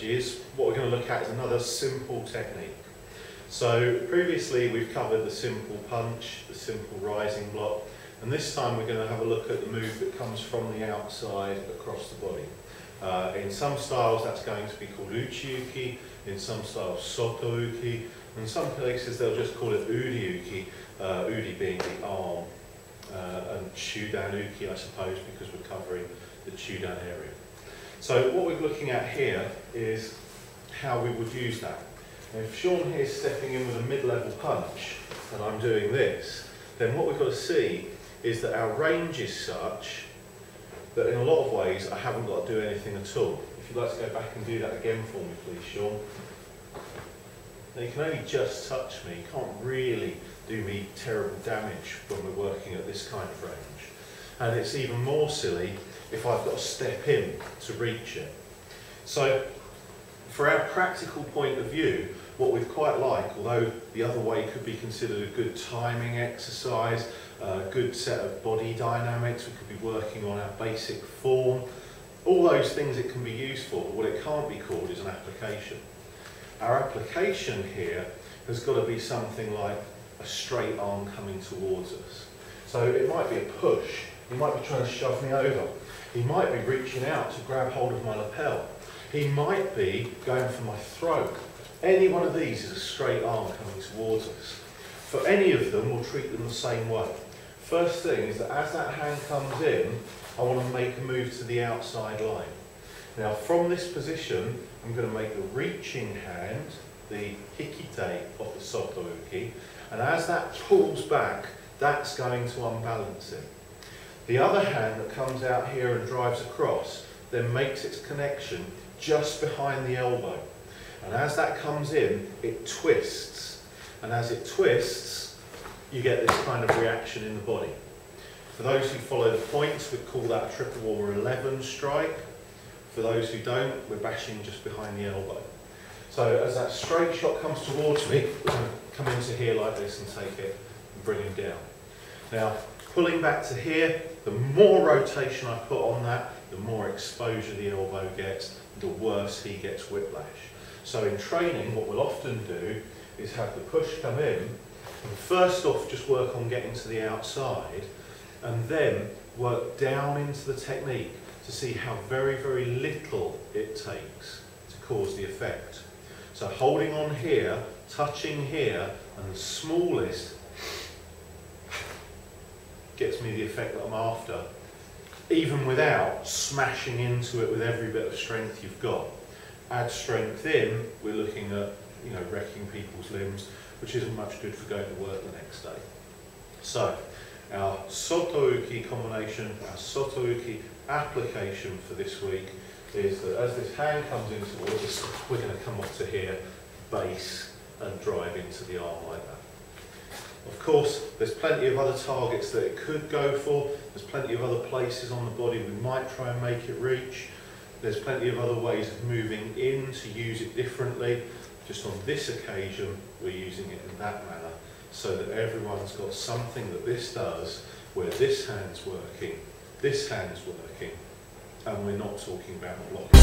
Strategies, what we're going to look at is another simple technique. So previously we've covered the simple punch, the simple rising block, and this time we're going to have a look at the move that comes from the outside across the body. In some styles that's going to be called uchi-uki, in some styles sotouke, and in some places they'll just call it uri-uki, uri being the arm, and chudan-uki I suppose because we're covering the chudan area. So what we're looking at here is how we would use that. Now, if Sean here is stepping in with a mid-level punch and I'm doing this, then what we've got to see is that our range is such that in a lot of ways I haven't got to do anything at all. If you'd like to go back and do that again for me please, Sean. Now you can only just touch me, you can't really do me terrible damage when we're working at this kind of range. And it's even more silly if I've got to step in to reach it. So for our practical point of view, what we'd quite like, although the other way could be considered a good timing exercise, a good set of body dynamics, we could be working on our basic form, all those things it can be used for, but what it can't be called is an application. Our application here has got to be something like a straight arm coming towards us. So it might be a push, he might be trying to shove me over, he might be reaching out to grab hold of my lapel, he might be going for my throat. Any one of these is a straight arm coming towards us. For any of them, we'll treat them the same way. First thing is that as that hand comes in, I want to make a move to the outside line. Now from this position, I'm going to make the reaching hand, the hikite of the sotouke, and as that pulls back, that's going to unbalance it. The other hand that comes out here and drives across, then makes its connection just behind the elbow. And as that comes in, it twists. And as it twists, you get this kind of reaction in the body. For those who follow the points, we'd call that a triple warmer 11 strike. For those who don't, we're bashing just behind the elbow. So as that straight shot comes towards me, we're going to come into here like this and take it and bring him down. Now, pulling back to here, the more rotation I put on that, the more exposure the elbow gets, the worse he gets whiplash. So in training, what we'll often do is have the push come in, and first off just work on getting to the outside, and then work down into the technique to see how very, very little it takes to cause the effect. So holding on here, touching here, and the smallest gets me the effect that I'm after, even without smashing into it with every bit of strength you've got. Add strength in, we're looking at, wrecking people's limbs, which isn't much good for going to work the next day. So, our sotouke combination, our sotouke application for this week is that as this hand comes in towards us, we're going to come off to here, base, and drive into the arm like that. Of course, there's plenty of other targets that it could go for, there's plenty of other places on the body we might try and make it reach. There's plenty of other ways of moving in to use it differently. Just on this occasion, we're using it in that manner so that everyone's got something that this does where this hand's working, this hand's working, and we're not talking about blocking.